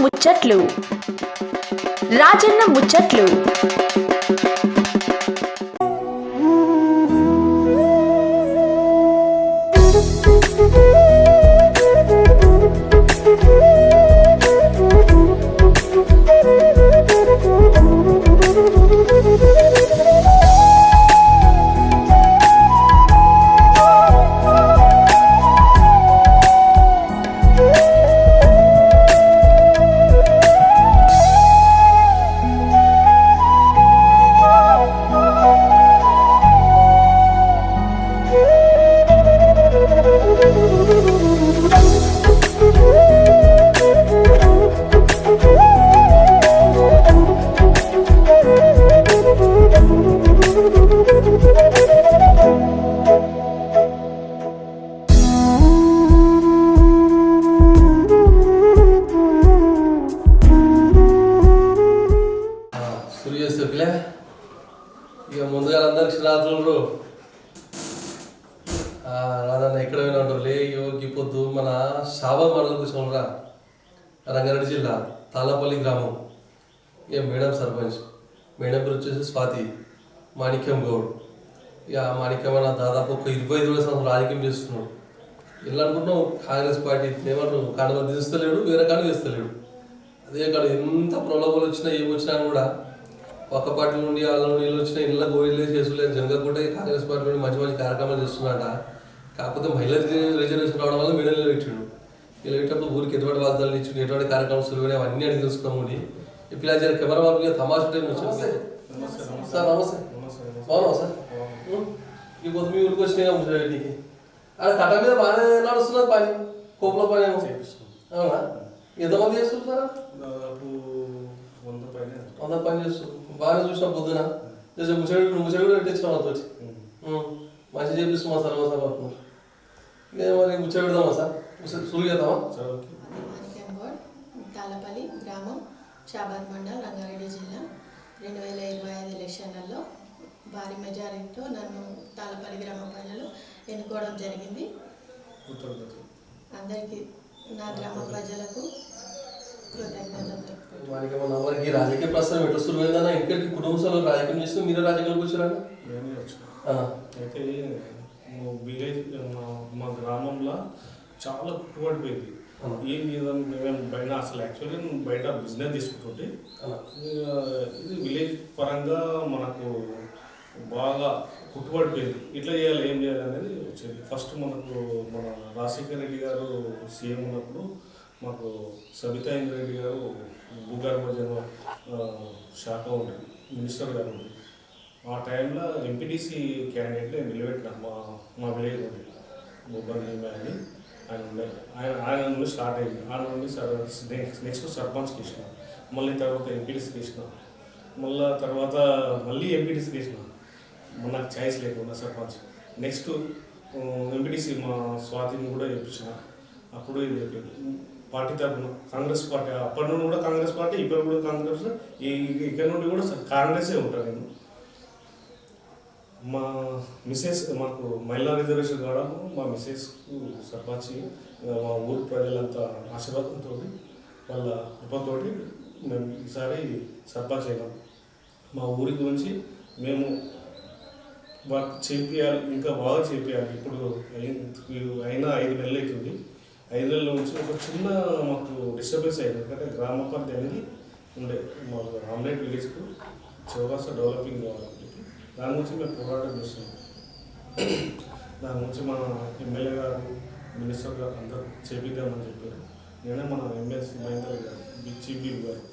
ముచ్చట్లు రాజన్న ముచ్చట్లు. ఇక ముందుగా అందరికి రాత్రులు రాదన్న ఎక్కడ పోయినా ఉంటారు లే యోగి పొద్దు మన షాబాద్ మండలం కూర్చోనరా రంగారెడ్డి జిల్లా తాళ్ళపల్లి గ్రామం. ఇక మేడం సర్పంచ్, మేడం పేరు వచ్చేసి స్వాతి మాణిక్యం గౌడ్. ఇక మాణిక్యం అన్న దాదాపు ఒక 25 సంవత్సరాలు రాజకీయం చేస్తున్నాడు. ఇలా అనుకుంటున్నాం కాంగ్రెస్ పార్టీ ఏమంటారు కాండ తీస్తలేడు, వేరే కాడ తీస్తలేడు. అదే కాదు ఎంత ప్రలోభాలు వచ్చినా ఏమి వచ్చినా కూడా పక్క పార్టీ నుండి వాళ్ళ నుండి వీళ్ళు వచ్చిన ఇళ్ళ గోయిలే చేసులేదు జరగకుండా కాంగ్రెస్ పార్టీ నుండి మంచి మంచి కార్యక్రమాలు చేస్తున్నాడ. కాకపోతే మహిళా రిజర్వేషన్ రావడం వల్ల మెడల్ పెట్టిండు. ఇలా పెట్టినప్పుడు ఊరికి ఎటువంటి వాగ్దానాలు ఇచ్చిండు, ఎటువంటి కార్యక్రమాలు సులువునే అవన్నీ అడిగి తెలుసుకున్నాము. ఇప్పుడు ఇలా కెమెరా వాళ్ళు తమాషా టైం వచ్చారు. సార్ నమస్తే, బాగున్నావు సార్? ఈ పొద్దు మీ ఊరికి వచ్చినాయి నీకు అక్కడ కట్ట మీద బాగానే నడుస్తున్నది పని, కోపల పని అవునా? ఎంతమంది చేస్తుంటారా? దాదాపు 100 పని చేస్తారు. బాగా చూసిన పొద్దున ముసడి కూడా పెట్టించిన వాళ్ళతో వచ్చి మంచి చేపిస్తున్నా సార్ పడుతున్నారు. ఇక మరి ముచ్చడి పెడదామా సార్? సులువు చేద్దామా? తాళ్ళపల్లి గ్రామం, షాబాద్ మండల్, రంగారెడ్డి జిల్లా. 2025 ఎలక్షన్లలో భారీ మెజారిటీతో నన్ను తాళ్ళపల్లి గ్రామ ప్రజలు ఎన్నుకోవడం జరిగింది. అందరికీ నా గ్రామ ప్రజలకు కృతజ్ఞతలు. రాజకీయ ప్రస్తుతం ఎట్లా సులువైందన్న? ఇంటికి కుటుంబ సభ్యులు రాజకీయం చేస్తే మీరే రాజకీయాలకు వచ్చారా? అయితే విలేజ్ మా గ్రామంలో చాలా కుట్టుబడిపోయింది. ఏం లేదని మేము బయట అసలు యాక్చువల్లీ బయట బిజినెస్ తీసుకుంటుంటే ఇది విలేజ్ పరంగా మనకు బాగా కుట్టుబడిపోయింది. ఇట్లా చేయాలి, ఏం చేయాలి అనేది వచ్చేది. ఫస్ట్ మనకు మన రాజశేఖర్ రెడ్డి గారు సీఎం ఉన్నప్పుడు మాకు సబితా ఇంద్రెడ్డి గారు భూగర్భజన శాఖ ఉంటుంది, మినిస్టర్ గారు ఉంటుంది. ఆ టైంలో ఎంపీటీసీ క్యాండిడేట్ నిలబెట్టిన మా విలేజ్ నుండి బొబ్బర్ నేమే అని ఆయన ఉండే. ఆయన నుండి స్టార్ట్ అయింది. ఆయన నుండి నెక్స్ట్ సర్పంచ్కి ఇచ్చిన, మళ్ళీ తర్వాత ఎంపీటీసీకి ఇచ్చిన, మళ్ళీ తర్వాత మళ్ళీ ఎంపీటీసీకి ఇచ్చిన. నాకు ఛాయిస్ లేకుండా సర్పంచ్. నెక్స్ట్ ఎంపీటీసీ మా స్వాతిని కూడా చేయించిన. అప్పుడు ఇది అయిపోయింది. పార్టీ తరఫున కాంగ్రెస్ పార్టీ, అప్పటి నుండి కూడా కాంగ్రెస్ పార్టీ, ఇప్పుడు కూడా కాంగ్రెస్, ఇక్కడ నుండి కూడా కాంగ్రెసే ఉంటాను నేను. మా మిస్సెస్ మాకు మహిళా రిజర్వేషన్ కావడం, మా మిస్సెస్కు సర్పంచ్, మా ఊరు ప్రజలంతా ఆశీర్వాదంతో వాళ్ళ కృపతో మేము ఈసారి సర్పంచ్ అయినాం. మా ఊరి గురించి మేము వర్క్ చేపియాలి, ఇంకా బాగా చేపియాలి. ఇప్పుడు అయినా 5 నెలలు అవుతుంది. 5 నెలల నుంచి ఒక చిన్న మాకు డిస్టర్బెన్స్ అయింది. ఎందుకంటే గ్రామ పంచాయతీ అనేది ఉండే మాకు రామ్నైట్ విలేజ్కు చౌరాస్తా డెవలపింగ్ కావాలని చెప్పి దాని గురించి మేము పోరాటం చేస్తున్నాం. దాని గురించి మన ఎమ్మెల్యే గారు, మినిస్టర్ గారు అందరూ చేపిద్దామని చెప్పారు. నేనే మన ఎమ్మెల్సీ మహేందర్ గారు, బిచ్చిబి గారు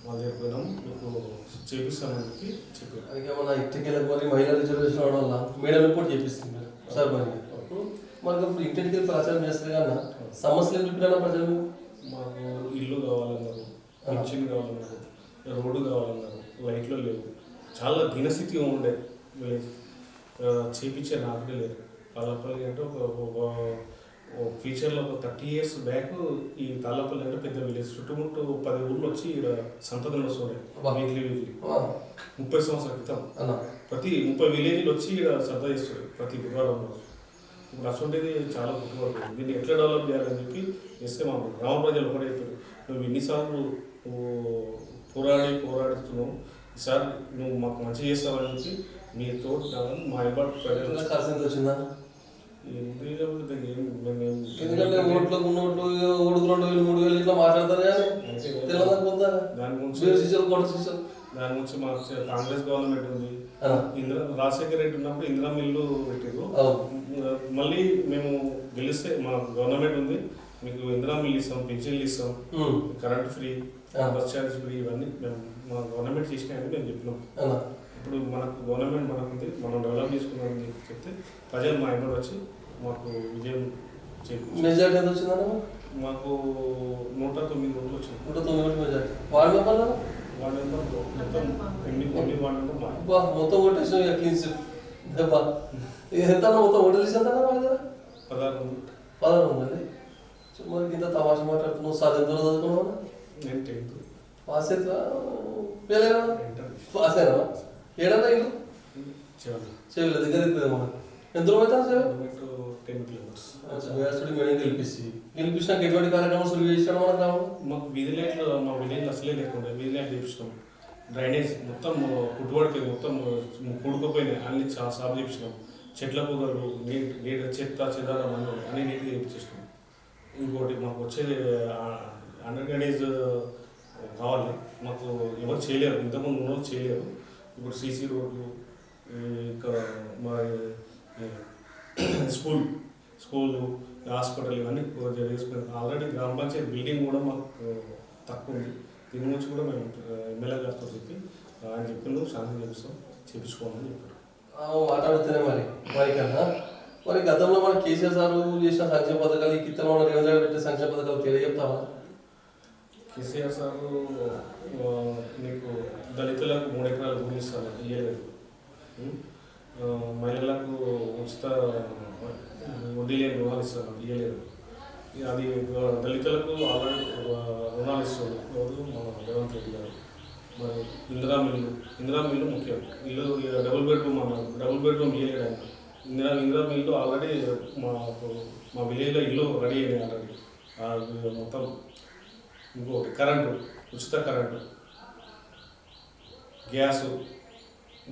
మా దగ్గర పోయినాం, మీకు చేపిస్తామని చెప్పారు. అందుకే మన ఇంటికి మహిళా రిజర్వేషన్ అవడం వల్ల మేడం రిపోర్ట్ చేపిస్తుంది సార్. మనకి ఇప్పుడు ఇంటికి ప్రచారం చేస్తారు కన్నా సమస్యలు చెప్పినా ప్రజలు మాకు ఇల్లు కావాలన్నారు, పెన్షన్ కావాలన్నారు, రోడ్డు కావాలన్నారు, లైట్లు లేవు. చాలా దీనస్థితి ఉండే విలేజ్. చేపించే నాకే లేదు. తాళ్ళపల్లి అంటే ఒక ఫ్యూచర్లో ఒక 30 years బ్యాక్ ఈ తాళ్ళపల్లి అంటే పెద్ద విలేజ్. చుట్టుముట్టు 10 ఊళ్ళు వచ్చి ఇక్కడ సంతలు వస్తున్నాయి వీక్లీ 30 సంవత్సరాల క్రితం. ప్రతి 30 విలేజ్లు వచ్చి ఇక్కడ సంత చేస్తుంది ప్రతి బుధవారం రోజు. ఇప్పుడు అసలు చాలా గుర్తుపడుతుంది. దీన్ని ఎట్లా డెవలప్ చేయాలని చెప్పి చేస్తే మా గ్రామ ప్రజలు ఒకటే చెప్పారు, నువ్వు ఎన్నిసార్లు పోరాడుతున్నావు, ఈసారి నువ్వు మాకు మంచి చేస్తావని చెప్పి మీతో మా ఇబ్బంది ప్రజలు ఖర్చు ఎంత వచ్చిందా? ఎందుకంటే దాని ఓట్లకు నోట్లు ఓటుకు 2,000 3,000 ఇట్లా మాట్లాడతారు కానీ తెలియదా పోతా దాని గురించి మా కాంగ్రెస్ గవర్నమెంట్ ఉంది, రాజశేఖర రెడ్డి ఉన్నప్పుడు ఇందిరా మిల్లు పెట్టారు. మళ్ళీ మేము గెలిస్తే మా గవర్నమెంట్ ఉంది, మీకు ఇందిరా మిల్లు ఇస్తాం, పెన్షన్లు ఇస్తాం, current free, bus charge free, ఇవన్నీ మేము మా గవర్నమెంట్ చేసినాయని మేము చెప్పినాం. ఇప్పుడు మనకు గవర్నమెంట్ మనకు ఉంది, మనం డెవలప్ చేసుకున్నామని చెప్తే ప్రజలు మా ఇంట్లో వచ్చి మాకు విజయం మెజార్టీ ఎంత వచ్చిందన్న? మాకు 109 ఓట్లు వచ్చింది. 109 మెజార్టీ. వార్డు మెంబర్లు వార్డు మెంబర్ మొత్తం 8 వార్డు మెంబర్ మొత్తం ఓటేసిన క్లీన్స్ దెబ్బ ఎంత మొత్తం ఓటేసి ఎంత 16 మంది. మరి ఇంత తమాషా మాట్లాడుతున్నావు. సార్ ఎంత చదువుకున్నావు? నేను 10th పాస్ అవుతా పేలేనా? పాస్ అయినా ఏడన్నా ఇల్లు చెవిల దగ్గర అవుతుంది. ఎంత దూరం అవుతా 10 kilometers. మేడం గెలిపించినాక ఎటువంటి కార్యక్రమం సులువు చేసినాడు మన గ్రామం? మాకు వీధి లైట్లు మా విలేజ్ అసలే లేకుండా వీధి లైట్లు చేపించినాం. డ్రైనేజ్ మొత్తం కుట్టుబడిపోయింది, మొత్తం కూడుకుపోయినాయి, అన్ని సాగు చేపించినాం. చెట్ల కూరలు నీట్ చెత్త చెదారం అన్ని నీట్గా చేపించేసినాం. ఇంకోటి మాకు వచ్చేది అండర్ డ్రైనేజ్ కావాలి, మాకు ఎవరు చేయలేరు, ఇంతకుముందు ఉన్న చేయలేరు. ఇప్పుడు సీసీ రోడ్లు, ఇంకా మా స్కూళ్ళు, హాస్పిటల్ ఇవన్నీ చేసుకున్నాం. ఆల్రెడీ గ్రామ పంచాయతీ బిల్డింగ్ కూడా మాకు తక్కువ ఉంది. దీని గురించి కూడా మేము ఎమ్మెల్యే గారితో చెప్పి ఆయన చెప్పిండు శాంతి చేపించుకోవాలని చెప్పారు. మాట్లాడుతూనే మరి కన్నా మరి గతంలో మన కేసీఆర్ సార్ చేసిన సంక్షేమ పథకాలు ఈ కిత్తలో ఉన్న రేవంత్ రెడ్డి పెట్టే సంక్షేమ పథకాలు తెలియజెప్తావా? కేసీఆర్ సార్ నీకు దళితులకు 3 ఎకరాలు భూమి ఇస్తాను ఇవ్వలేదు, మహిళలకు ఉచిత వడ్డీ లేని రుణాలు ఇస్తాను ఇవ్వలేదు. అది దళితులకు ఆల్రెడీ రుణాలు ఇస్తారు మన రేవంత్ రెడ్డి గారు. మరి ఇందిరా మిల్లు ముఖ్యం. ఇల్లు డబుల్ బెడ్రూమ్ అన్నారు, డబుల్ బెడ్రూమ్ ఇవ్వలేడు ఆయన. ఇందిరా మిల్లు ఆల్రెడీ మా విలేజ్లో ఇల్లు రెడీ అయినాయి ఆల్రెడీ మొత్తం. ఇంకోటి కరెంటు, ఉచిత కరెంటు,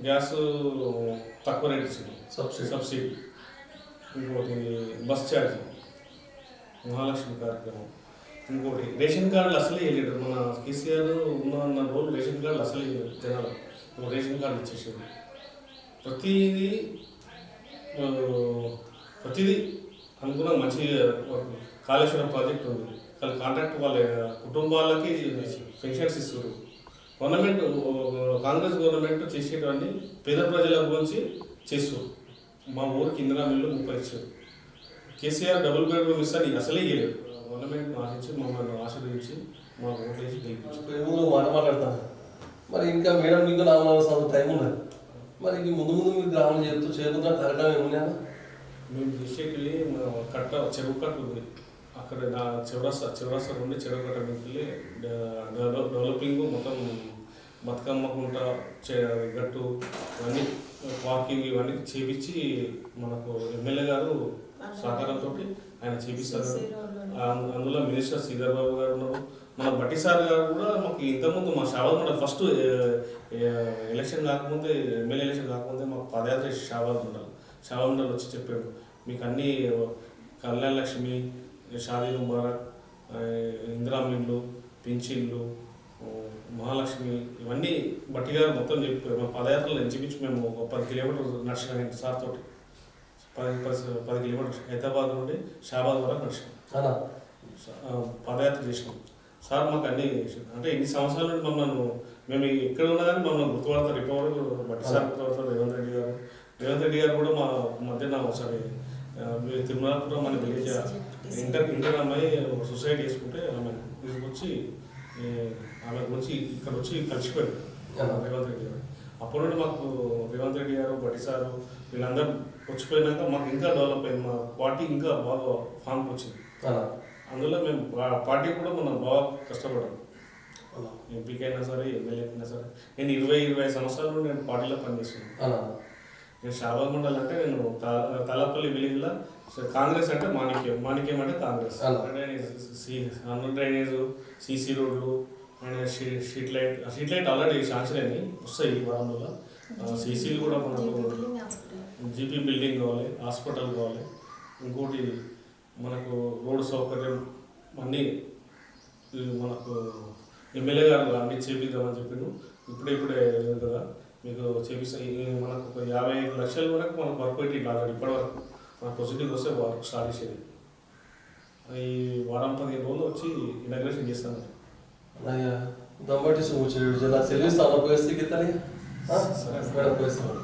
గ్యాసు తక్కువ రేట్ ఇచ్చింది, సబ్సిడీ. ఇంకోటి బస్ ఛార్జీ, మహాలక్ష్మి కార్యక్రమం. ఇంకోటి రేషన్ కార్డులు అసలే వేయలేడు మన కేసీఆర్ ఉన్న రోజు. రేషన్ కార్డులు అసలే జనాలు రేషన్ కార్డు ఇచ్చేసాడు. ప్రతిదీ అనుకున్న మంచి కాళేశ్వరం ప్రాజెక్ట్ ఉంది, కానీ కాంట్రాక్ట్ వాళ్ళ కుటుంబాలకి పెన్షన్స్ ఇస్తారు. గవర్నమెంట్ కాంగ్రెస్ గవర్నమెంట్ చేసేటవన్నీ పేద ప్రజల గురించి చేస్తారు. మా ఊరికి ఇందిరా మిల్లు 30 ఇచ్చారు. కేసీఆర్ డబుల్ బెడ్రూమ్ ఇస్తాను అసలే ఇవ్వలేదు. గవర్నమెంట్ ఆశించి మమ్మల్ని ఆశీర్వదించి మా ఓట్లు వేసి గెలిపించారు. మాట్లాడతాను. మరి ఇంకా మేడం మీకు 4 సంవత్సరాల టైం ఉన్నది. మరి ముందు మీరు గ్రామం చేయబోతున్న కార్యక్రమం ఏమున్నాయా? మేము చేసేటివి చెరువు కట్టు ఉంది అక్కడ, నా చివరాస నుండి చెరువు కట్ట వెళ్ళి డెవలపింగ్ మొత్తం బతుకమ్మకుంట గట్టు ఇవన్నీ పార్కింగ్ ఇవన్నీ చేపించి మనకు ఎమ్మెల్యే గారు సహకారంతో ఆయన చేపిస్తారు. అందులో మినిస్టర్ శ్రీధర్ బాబు గారు ఉన్నారు. మన బట్టి సార్ గారు కూడా మాకు ఇంతకుముందు మా షాబాద్ ఫస్ట్ ఎలక్షన్ కాకముందే, ఎమ్మెల్యే ఎలక్షన్ కాకముందే మాకు పదయాత్ర షాబాద్ మండలి వచ్చి చెప్పాడు, మీకు అన్నీ కళ్యాణ లక్ష్మి, షాదీ ముబారక్, ఇందిరా మిల్లు, పింఛన్లు, మహాలక్ష్మి ఇవన్నీ బట్టి గారు మొత్తం చెప్పారు. మా పదయాత్రలు ఎంచిపించి మేము ఒక 10 కిలోమీటర్లు నడిచిన సార్ తోటి 10 కిలోమీటర్స్ హైదరాబాద్ నుండి షాబాద్ వరకు నడిచినాం, పదయాత్ర చేసినాం. సార్ మాకు అన్నీ అంటే ఇన్ని సంవత్సరాల నుండి మమ్మల్ని మేము ఎక్కడ ఉన్నా కానీ మమ్మల్ని గుర్తుపడతారు. ఇప్పటివరకు బట్టి సార్ గుర్తుపడతారు, రేవంత్ రెడ్డి గారు కూడా మా మధ్యన ఒకసారి తిరుమలాపురం మన విలేజ్ ఇంటర్ అమ్మాయి ఒక సొసైటీ చేసుకుంటే ఆమె తీసుకొచ్చి ఆమె గురించి ఇక్కడ వచ్చి కలిసిపోయాడు రేవంత్ రెడ్డి గారు. అప్పటి నుండి మాకు రేవంత్ రెడ్డి గారు, బట్టి సారు వీళ్ళందరూ వచ్చిపోయినాక మాకు ఇంకా డెవలప్ అయింది. మా పార్టీ ఇంకా బాగా ఫామ్కి వచ్చింది. అందులో మేము పార్టీ కూడా మనం బాగా కష్టపడ్డాం. ఎంపీకి అయినా సరే, ఎమ్మెల్యేకి అయినా సరే. నేను 20-25 సంవత్సరాల నుండి నేను పార్టీలో పనిచేస్తున్నాను. నేను షాబాద్ మండల్ అంటే నేను తాళపల్లి విలేజ్లో కాంగ్రెస్ అంటే మాణిక్యం అంటే కాంగ్రెస్. అండర్ డ్రైనేజ్, సీసీ రోడ్లు and street light already sanction అని వస్తాయి ఈ వారంలో. సీసీలు కూడా మనకు జీపీ బిల్డింగ్ కావాలి, హాస్పిటల్ కావాలి. ఇంకోటి మనకు రోడ్ సౌకర్యం అన్నీ మనకు ఎమ్మెల్యే గారు అన్నీ చేపిద్దామని చెప్పిండు. ఇప్పుడే కదా మీకు చేపిస్తా. మనకు ఒక 55 లక్షల వరకు మనకు వర్క్ పెట్టిండు ఆల్రెడీ ఇప్పటివరకు. మన ప్రొసీడింగ్ వస్తే వర్క్ స్టార్ట్ చేసేది ఈ వారం 15 రోజులు వచ్చి ఇనాగ్రేషన్ చేస్తాను. అయ్యా దమ్మటి సూచన జలా సెల్విస్తాను పోయేస్తే గిత్తని. సరే మేడం పోయిస్తాను.